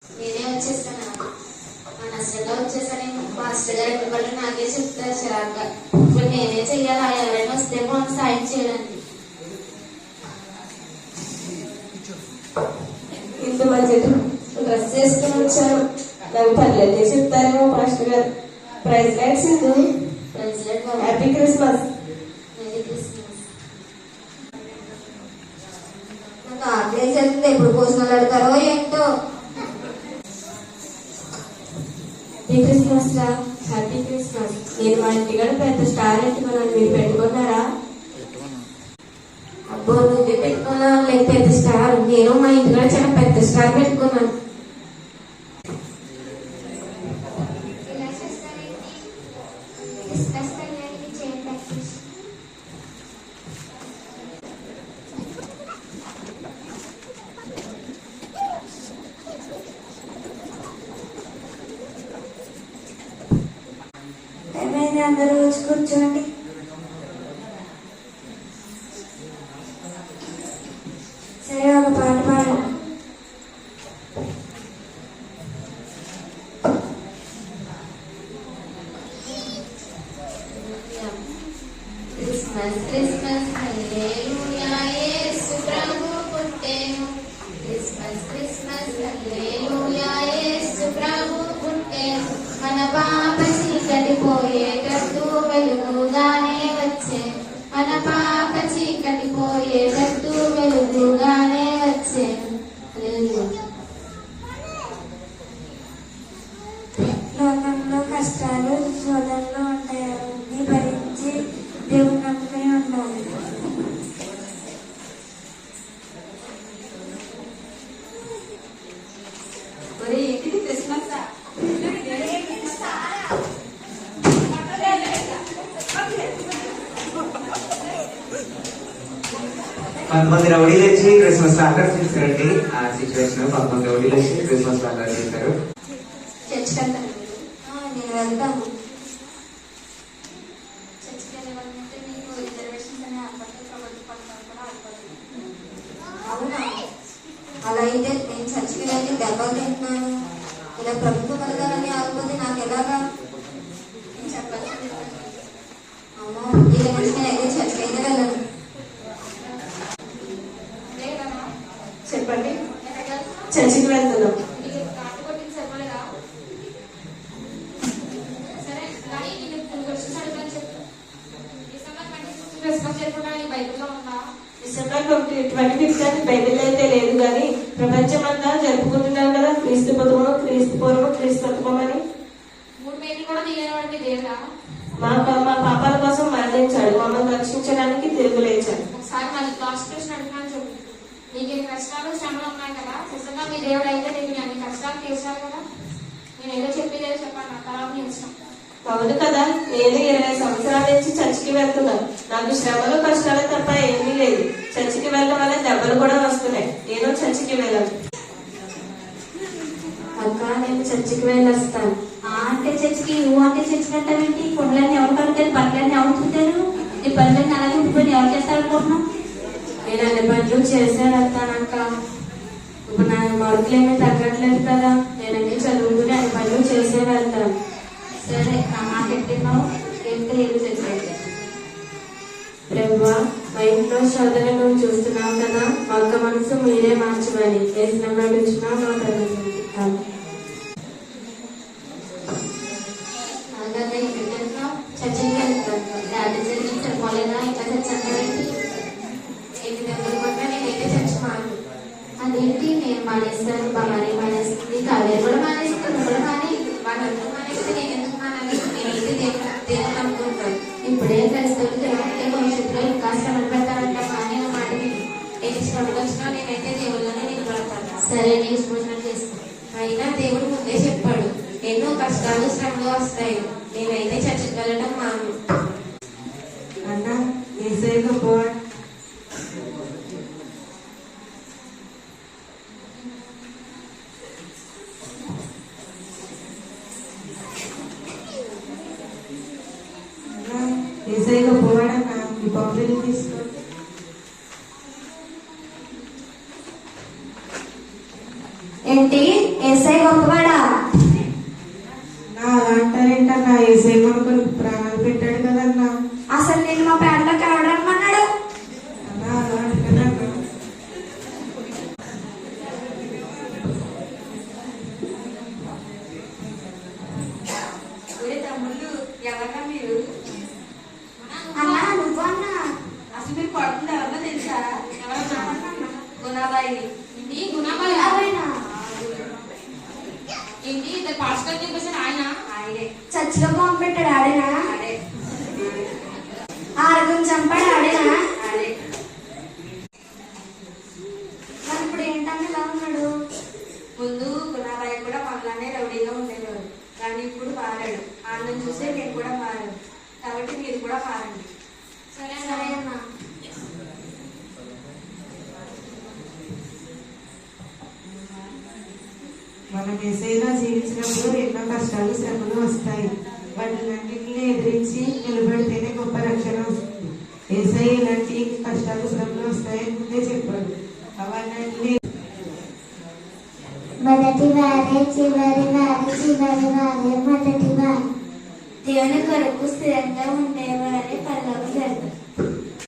నేనే వచ్చేసాను, అనవసరంగా వచ్చేసాను. మాస్టర్ గారు ఎప్పుడు నాకే చెప్తారు చిరాగ్గా. ఇప్పుడు నేనే చెయ్యాలా? ఎవరైనా వస్తే మనం సాయం చేయడానికి. ఇంత మంచి డ్రెస్ చేసుకుని వచ్చాను, నాకు పర్లేదు చెప్తారేమో మాస్టర్ గారు. Prize light Sindhu. Happy Christmas. నాకు ఆకలి చేస్తుంది, ఎప్పుడు భోజనాలు ఆడతారో ఏంటో. హ్యాపీ క్రిస్మస్ రా. Happy Christmas. నేను మా ఇంటికాడ పెద్ద స్టార్ పెట్టుకున్నాను, మీరు పెట్టుకున్నారా? అబ్బో, నువ్వే పెట్టుకున్నావు లేదు పెద్ద స్టార్. నేను మా ఇంటికాడ చాలా పెద్ద స్టార్ పెట్టుకున్నాను. ఏమైంది, అందరూ వచ్చి కూర్చోండి. సరే, ఒక పాట పాడండి. క్రిస్మస్ క్రిస్మస్ హల్లెలూయా, యేసు ప్రభు పుట్టెను. క్రిస్మస్ క్రిస్మస్ హల్లెలూయా, యేసు ప్రభు పుట్టెను. మన పాప చీకటి పోయేటట్టు వెలుగుగానే వచ్చే. మన పాప చీకటి పోయేటట్టు వెలుగుగానే వచ్చే. లోకంలో కష్టాలు శోధనలు ఉంటాయి, అవన్నీ భరించి దేవుని నమ్ముకుని ఉండాలి. కొంతమంది రౌడీలు వచ్చి క్రిస్మస్ లాగా చేశారండి. ఆ సిచ్యువేషన్ 11 రౌడీలు వచ్చి క్రిస్మస్ లాగా చేశారు. చర్చికి వెళ్తాను, నేను వెళ్తాను. చర్చికి వెళ్ళాలంటే మీకు రిజర్వేషన్స్ అనే ఏర్పాటు ప్రభుత్వ పథకాలు కూడా ఆగిపోతుంది. అవునా? అలా అయితే నేను చర్చికి వెళ్ళి దెబ్బలు తింటున్నాను. ఇలా ప్రభుత్వ పథకాలన్నీ ఆగిపోతే నాకు ఎలాగా? నేను చెప్పాల్సింది అమ్మో, ఇక నుంచి నేనైతే చర్చికి అయితే వెళ్ళను. చెప్పండి. చర్చికి వెళ్తున్నాం. డిసెంబర్ 25th అని బైబిల్ అయితే లేదు, కానీ ప్రపంచమంతా జరుపుకుంటున్నారు కదా క్రీస్తు పూర్వము, క్రీస్తు పూర్వము, క్రీస్తుత్వం అని. మా పాపాల కోసం మరణించాడు, మమ్మల్ని రక్షించడానికి తిరుగు లేచాడు. నీకు ఎన్ని కష్టాలు శ్రమలు ఉన్నాయి కదా, నిజంగా మీ దేవుడు అయితే నీకు అన్ని కష్టాలు తీర్చారు కదా. నేను ఏదో చెప్పేది చెప్పండి, నా తర్వాత నేను ఇష్టం. అవును కదా, నేను 20 సంవత్సరాల నుంచి చర్చికి వెళ్తున్నాను. నాకు శ్రమలు కష్టాలు తప్ప ఏమీ లేదు. చర్చికి వెళ్ళడం వల్ల దెబ్బలు కూడా వస్తున్నాయి. నేను చర్చికి వెళ్ళాను. అక్క, నేను చర్చికి వెళ్ళొస్తాను. అంటే చర్చికి, నువ్వు అంటే చర్చికి అంటావేంటి? కొండలన్నీ ఎవరు కలుగుతారు, బట్టలన్నీ ఎవరు చూతారు, నీ పనులన్నీ అలాగే ఉండిపోయి ఎవరు చేస్తారు అనుకుంటున్నావు? నేను అన్ని పనులు చేసే వెళ్తానక్క. ఇప్పుడు నా మార్కులు ఏమీ తగ్గట్లేదు కదా, నేనన్నీ చదువుకుని అన్ని పనులు చేసే వెళ్తాను. సరే, నా మాట ఎట్టినావు, ఏంటో ఏదో చేసేది. ప్రభువా, మా ఇంట్లో శోధనను చూస్తున్నాం కదా, మా ఒక్క మనసు మీరే మార్చమని వేసిన నడుచున్నా మా తల్లి. చర్చికి వెళ్తాను. డాడీ జరిగింది సరిపోలేదా? ఇంకా చర్చండి. ఎన్ని దెబ్బలు కొట్టినా నేనైతే చర్చి మాను. అదేంటి, నేను మానేస్తాను, బాగానే మానేస్తుంది, కాలేజీ కూడా మానేస్తుంది, కూడా మానే, వాళ్ళందరూ మానేస్తే నేను ఎందుకు మానాలి? నేనైతే దేవుడు నమ్ముకుంటాను. ఇప్పుడే క్రైస్తవులు తిరగంటే భవిష్యత్తులో ఇంకా శ్రమలు పెడతారంట. కానీ నా మాట ఎన్ని శ్రమలు వచ్చినా నేనైతే దేవుళ్ళనే నిలబడతాను. సరే, నేను సూచన చేస్తాను. అయినా దేవుడు ముందే చెప్పాడు, ఎన్నో కష్టాలు శ్రమలు వస్తాయి. నేనైతే చర్చికి వెళ్ళడం మాను. అన్న, యేసయ్య గొప్పవాడు. యేసయ్య గొప్పవాడన్న, ఈ బాంబులు తీసుకో. ఏంటి? ఏసై ఏసై గొప్పవాడా? నా అలా అంటారేంటన్నా? ఏసై మనకు ప్రాణాలు పెట్టాడు కదన్నా. అసలు నేను మా పేటలోకి ఎవడమన్నాడు? అన్నా అలా అంటారన్నా. తమ్ముళ్ళు ఎవరన్నా మీరు? అన్నా నువ్వు అన్నా అసలు మీరు పడుతుంది ఎవరన్నా తెలుసా? ఎవరన్నా? గుణాబాయి. ఏంటి గుణాబాయి? అలాగైనా ఏంటి ఇద్దరు పాస్టర్ చెప్పేసారు ఆయన? ఆయనే. చర్చిలో బాంబు పెట్టాడు ఆడేనా? ఆడే. ఆరుగురు చంపాడు ఆడేనా? ఆడే. మరి ఇప్పుడు ఏంటన్నా ఇలా ఉన్నాడు? ముందు గుణాబాయి కూడా మనలానే రౌడీగా ఉండేవాడు, కానీ ఇప్పుడు మారాడు. ఆనందం చూసే నేను కూడా మారాను, కాబట్టి మీరు కూడా మారండి. సరే సరే అన్నా. మనం ఏసైలా జీవించినప్పుడు ఎన్నో కష్టాలు శ్రమలు వస్తాయి. వాటిలన్నింటినీ ఎదిరించి నిలబడితేనే గొప్ప రక్షణ వస్తుంది. ఏసై ఇలాంటి కష్టాలు శ్రమలు వస్తాయని ముందే చెప్పాడు. అవన్నీ మొదటి వారే చివరి వారే చివరి వారే మొదటి వారే. దేవుని కొరకు స్థిరంగా ఉండేవారే పల్లవి జరుగుతారు.